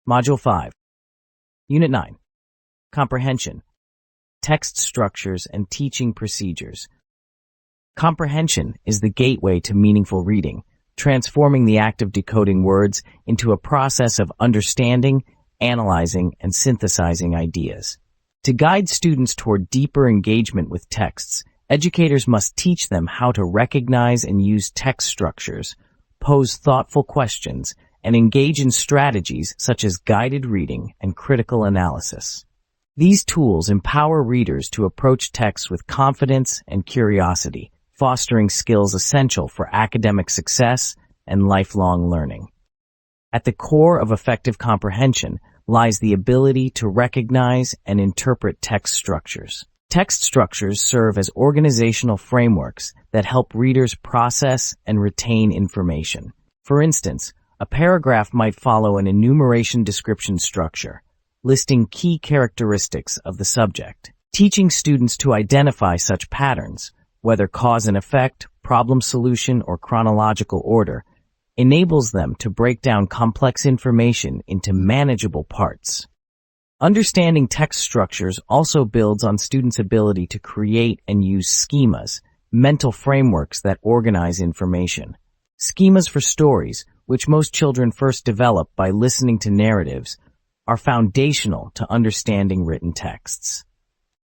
Module 5, Unit 9, Comprehension, Text Structures and Teaching Procedures. Comprehension is the gateway to meaningful reading, transforming the act of decoding words into a process of understanding, analyzing, and synthesizing ideas. To guide students toward deeper engagement with texts, educators must teach them how to recognize and use text structures, pose thoughtful questions, and engage in strategies such as guided reading and critical analysis. These tools empower readers to approach texts with confidence and curiosity, fostering skills essential for academic success and lifelong learning. At the core of effective comprehension lies the ability to recognize and interpret text structures. Text structures serve as organizational frameworks that help readers process and retain information. For instance, a paragraph might follow an enumeration description structure, listing key characteristics of the subject. Teaching students to identify such patterns, whether cause and effect, problem solution, or chronological order, enables them to break down complex information into manageable parts. Understanding text structures also builds on students' ability to create and use schemas, mental frameworks that organize information. Schemas for stories, which most children first develop by listening to narratives, are foundational to understanding written texts.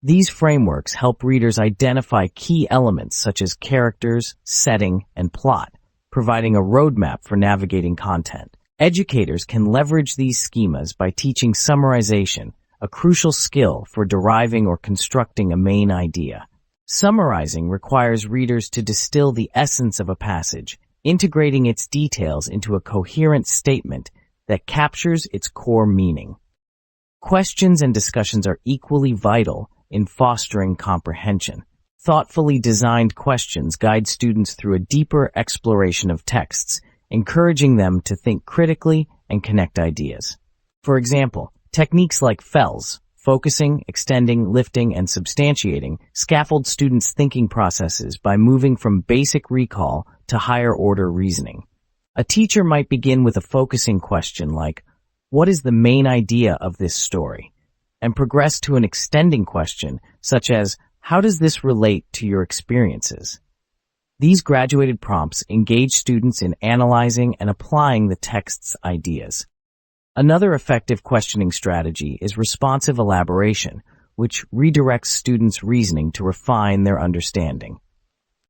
These frameworks help readers identify key elements such as characters, setting, and plot, providing a roadmap for navigating content. Educators can leverage these schemas by teaching summarization, a crucial skill for deriving or constructing a main idea. Summarizing requires readers to distill the essence of a passage, integrating its details into a coherent statement that captures its core meaning. Questions and discussions are equally vital in fostering comprehension. Thoughtfully designed questions guide students through a deeper exploration of texts, encouraging them to think critically and connect ideas. For example, techniques like FELS, focusing, extending, lifting, and substantiating, scaffold students' thinking processes by moving from basic recall to higher-order reasoning. A teacher might begin with a focusing question like, "What is the main idea of this story?" and progress to an extending question such as, "How does this relate to your experiences?" These graduated prompts engage students in analyzing and applying the text's ideas. Another effective questioning strategy is responsive elaboration, which redirects students' reasoning to refine their understanding.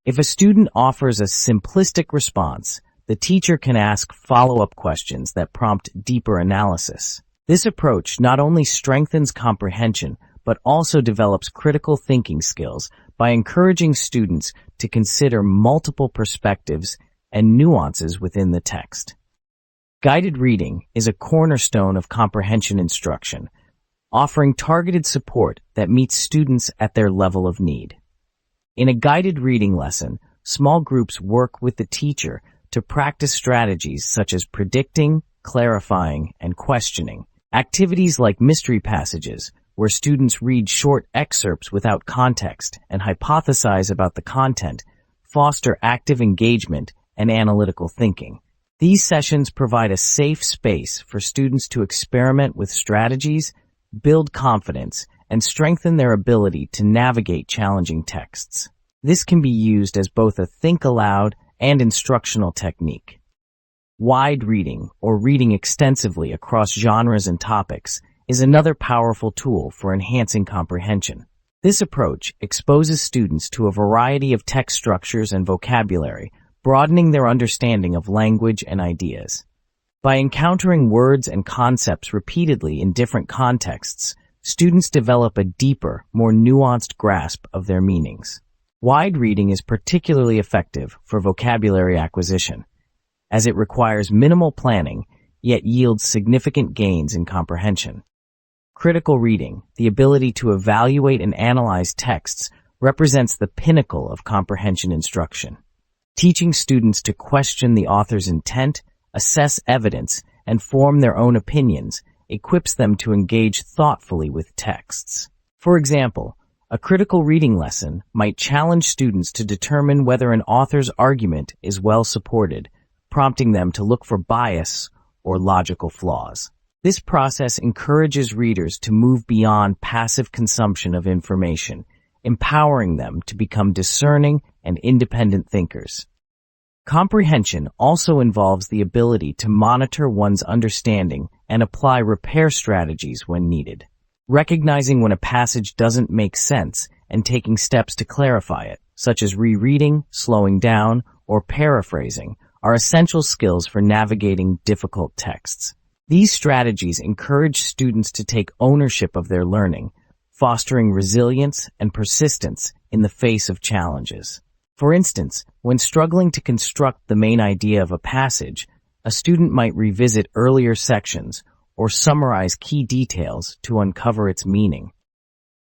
If a student offers a simplistic response, the teacher can ask follow-up questions that prompt deeper analysis. This approach not only strengthens comprehension, but also develops critical thinking skills by encouraging students to consider multiple perspectives and nuances within the text. Guided reading is a cornerstone of comprehension instruction, offering targeted support that meets students at their level of need. In a guided reading lesson, small groups work with the teacher to practice strategies such as predicting, clarifying, and questioning. Activities like mystery passages, where students read short excerpts without context and hypothesize about the content, foster active engagement and analytical thinking. These sessions provide a safe space for students to experiment with strategies, build confidence, and strengthen their ability to navigate challenging texts. This can be used as both a think aloud and instructional technique. Wide reading, or reading extensively across genres and topics, is another powerful tool for enhancing comprehension. This approach exposes students to a variety of text structures and vocabulary, broadening their understanding of language and ideas. By encountering words and concepts repeatedly in different contexts, students develop a deeper, more nuanced grasp of their meanings. Wide reading is particularly effective for vocabulary acquisition, as it requires minimal planning, yet yields significant gains in comprehension. Critical reading, the ability to evaluate and analyze texts, represents the pinnacle of comprehension instruction. Teaching students to question the author's intent, assess evidence, and form their own opinions equips them to engage thoughtfully with texts. For example, a critical reading lesson might challenge students to determine whether an author's argument is well supported, prompting them to look for bias or logical flaws. This process encourages readers to move beyond passive consumption of information, empowering them to become discerning and independent thinkers. Comprehension also involves the ability to monitor one's understanding and apply repair strategies when needed. Recognizing when a passage doesn't make sense and taking steps to clarify it, such as rereading, slowing down, or paraphrasing, are essential skills for navigating difficult texts. These strategies encourage students to take ownership of their learning, fostering resilience and persistence in the face of challenges. For instance, when struggling to construct the main idea of a passage, a student might revisit earlier sections or summarize key details to uncover its meaning.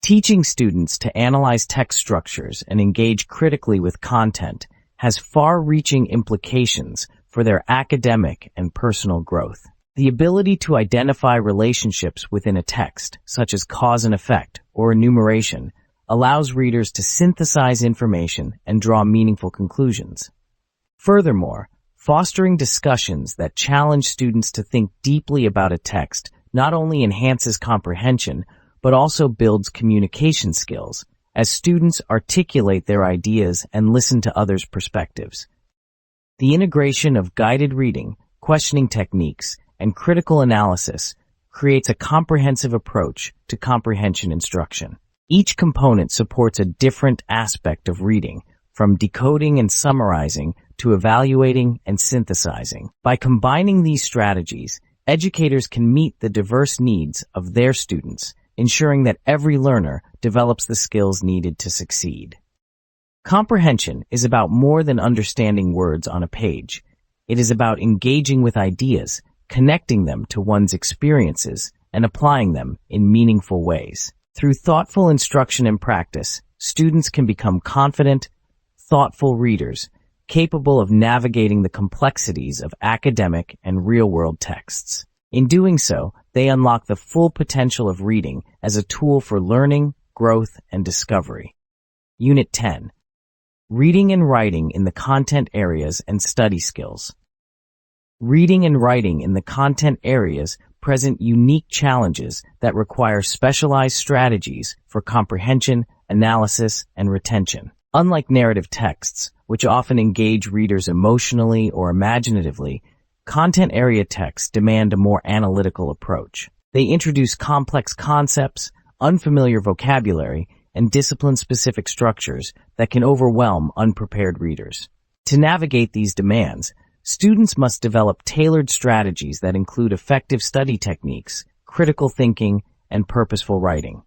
Teaching students to analyze text structures and engage critically with content has far-reaching implications for their academic and personal growth. The ability to identify relationships within a text, such as cause and effect or enumeration, allows readers to synthesize information and draw meaningful conclusions. Furthermore, fostering discussions that challenge students to think deeply about a text not only enhances comprehension, but also builds communication skills, as students articulate their ideas and listen to others' perspectives. The integration of guided reading, questioning techniques, and critical analysis creates a comprehensive approach to comprehension instruction. Each component supports a different aspect of reading, from decoding and summarizing to evaluating and synthesizing. By combining these strategies, educators can meet the diverse needs of their students, ensuring that every learner develops the skills needed to succeed. Comprehension is about more than understanding words on a page. It is about engaging with ideas, connecting them to one's experiences, and applying them in meaningful ways. Through thoughtful instruction and practice, students can become confident, thoughtful readers, capable of navigating the complexities of academic and real-world texts. In doing so, they unlock the full potential of reading as a tool for learning, growth, and discovery. Unit 10. Reading and Writing in the Content Areas and Study Skills. Reading and writing in the content areas present unique challenges that require specialized strategies for comprehension, analysis, and retention. Unlike narrative texts, which often engage readers emotionally or imaginatively, content area texts demand a more analytical approach. They introduce complex concepts, unfamiliar vocabulary, and discipline-specific structures that can overwhelm unprepared readers. To navigate these demands, students must develop tailored strategies that include effective study techniques, critical thinking, and purposeful writing.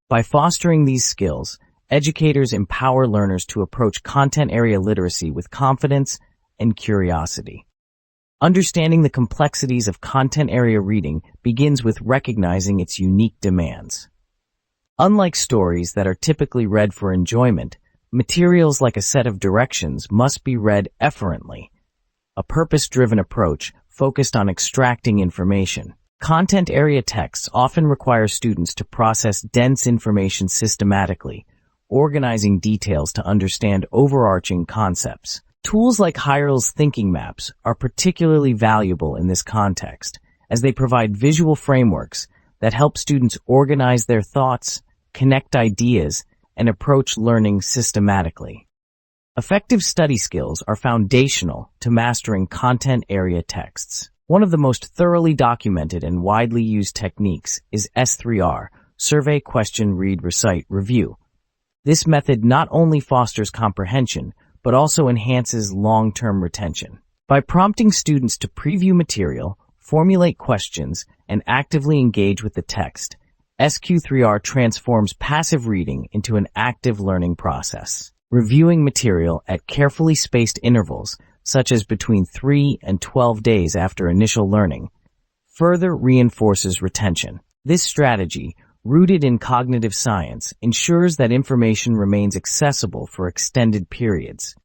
By fostering these skills, educators empower learners to approach content area literacy with confidence and curiosity. Understanding the complexities of content area reading begins with recognizing its unique demands. Unlike stories that are typically read for enjoyment, materials like a set of directions must be read efferently, a purpose-driven approach focused on extracting information. Content area texts often require students to process dense information systematically, organizing details to understand overarching concepts. Tools like Hiral's thinking maps are particularly valuable in this context, as they provide visual frameworks that help students organize their thoughts, connect ideas, and approach learning systematically. Effective study skills are foundational to mastering content area texts. One of the most thoroughly documented and widely used techniques is S3R, Survey, Question, Read, Recite, Review. This method not only fosters comprehension, but also enhances long-term retention. By prompting students to preview material, formulate questions, and actively engage with the text, SQ3R transforms passive reading into an active learning process. Reviewing material at carefully spaced intervals, such as between 3 and 12 days after initial learning, further reinforces retention. This strategy, rooted in cognitive science, ensures that information remains accessible for extended periods.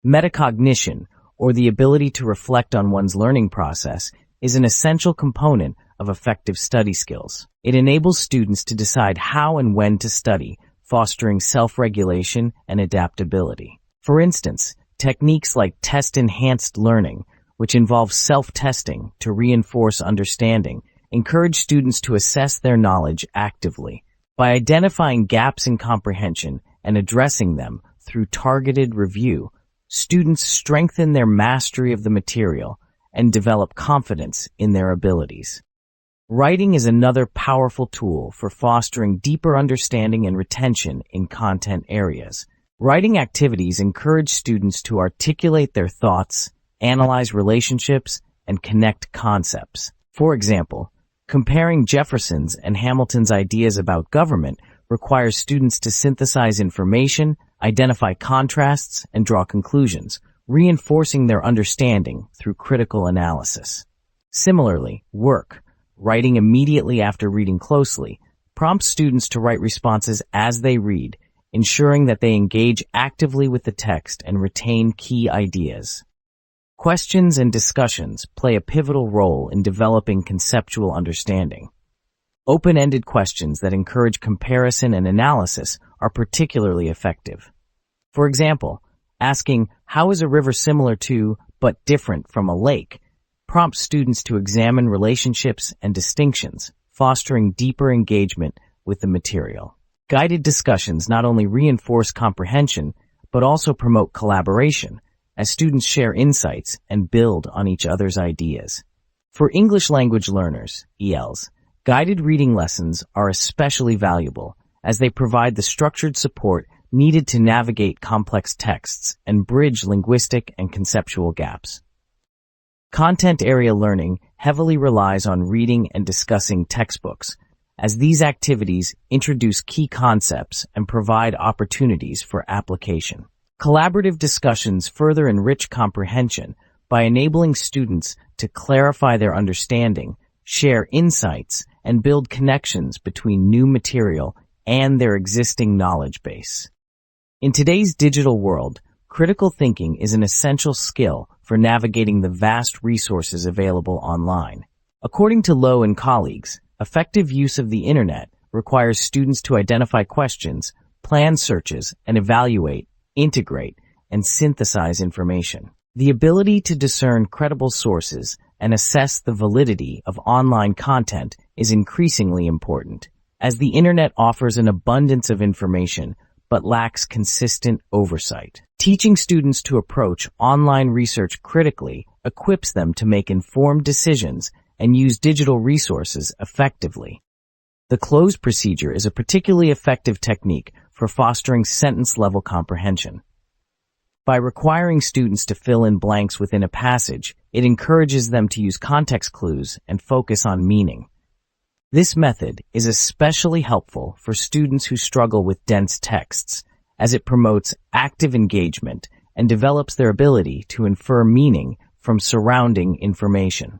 Metacognition, or the ability to reflect on one's learning process, is an essential component of effective study skills. It enables students to decide how and when to study, fostering self-regulation and adaptability. For instance, techniques like test-enhanced learning, which involve self-testing to reinforce understanding, encourage students to assess their knowledge actively. By identifying gaps in comprehension and addressing them through targeted review, students strengthen their mastery of the material and develop confidence in their abilities. Writing is another powerful tool for fostering deeper understanding and retention in content areas. Writing activities encourage students to articulate their thoughts, analyze relationships, and connect concepts. For example, comparing Jefferson's and Hamilton's ideas about government requires students to synthesize information, identify contrasts, and draw conclusions, reinforcing their understanding through critical analysis. Similarly, writing immediately after reading closely, prompts students to write responses as they read, ensuring that they engage actively with the text and retain key ideas. Questions and discussions play a pivotal role in developing conceptual understanding. Open-ended questions that encourage comparison and analysis are particularly effective. For example, asking, "How is a river similar to, but different from a lake?" prompts students to examine relationships and distinctions, fostering deeper engagement with the material. Guided discussions not only reinforce comprehension, but also promote collaboration, as students share insights and build on each other's ideas. For English language learners, ELs, guided reading lessons are especially valuable, as they provide the structured support needed to navigate complex texts and bridge linguistic and conceptual gaps. Content area learning heavily relies on reading and discussing textbooks, as these activities introduce key concepts and provide opportunities for application. Collaborative discussions further enrich comprehension by enabling students to clarify their understanding, share insights, and build connections between new material and their existing knowledge base. In today's digital world, critical thinking is an essential skill for navigating the vast resources available online. According to Lowe and colleagues, effective use of the internet requires students to identify questions, plan searches, and evaluate, integrate, and synthesize information. The ability to discern credible sources and assess the validity of online content is increasingly important, as the internet offers an abundance of information but lacks consistent oversight. Teaching students to approach online research critically equips them to make informed decisions and use digital resources effectively. The close procedure is a particularly effective technique for fostering sentence-level comprehension. By requiring students to fill in blanks within a passage, it encourages them to use context clues and focus on meaning. This method is especially helpful for students who struggle with dense texts, as it promotes active engagement and develops their ability to infer meaning from surrounding information.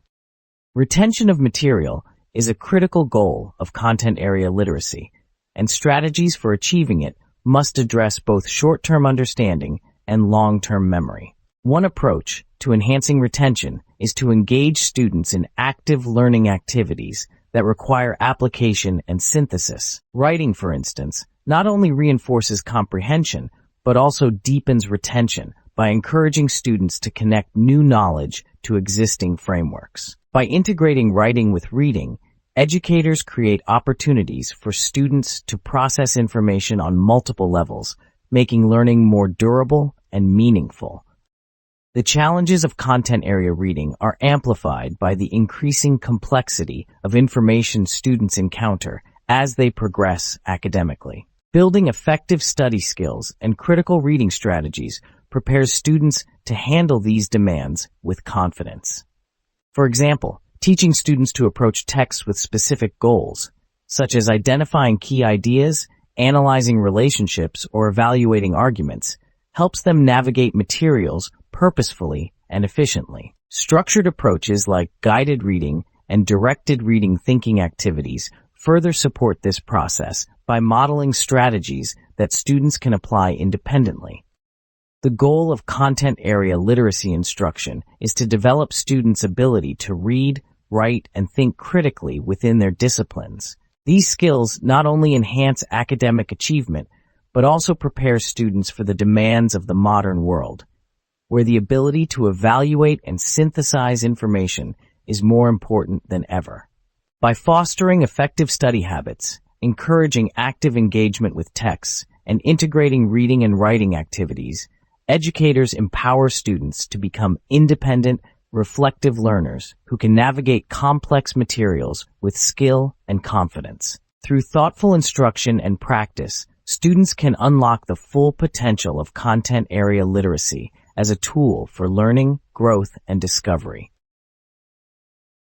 Retention of material is a critical goal of content area literacy, and strategies for achieving it must address both short-term understanding and long-term memory. One approach to enhancing retention is to engage students in active learning activities that require application and synthesis. Writing, for instance, not only reinforces comprehension, but also deepens retention by encouraging students to connect new knowledge to existing frameworks. By integrating writing with reading, educators create opportunities for students to process information on multiple levels, making learning more durable and meaningful. The challenges of content area reading are amplified by the increasing complexity of information students encounter as they progress academically. Building effective study skills and critical reading strategies prepares students to handle these demands with confidence. For example, teaching students to approach texts with specific goals, such as identifying key ideas, analyzing relationships, or evaluating arguments, helps them navigate materials purposefully and efficiently. Structured approaches like guided reading and directed reading thinking activities further support this process by modeling strategies that students can apply independently. The goal of content area literacy instruction is to develop students' ability to read, write, and think critically within their disciplines. These skills not only enhance academic achievement, but also prepare students for the demands of the modern world, where the ability to evaluate and synthesize information is more important than ever. By fostering effective study habits, encouraging active engagement with texts, and integrating reading and writing activities, educators empower students to become independent, reflective learners who can navigate complex materials with skill and confidence. Through thoughtful instruction and practice, students can unlock the full potential of content area literacy as a tool for learning, growth, and discovery.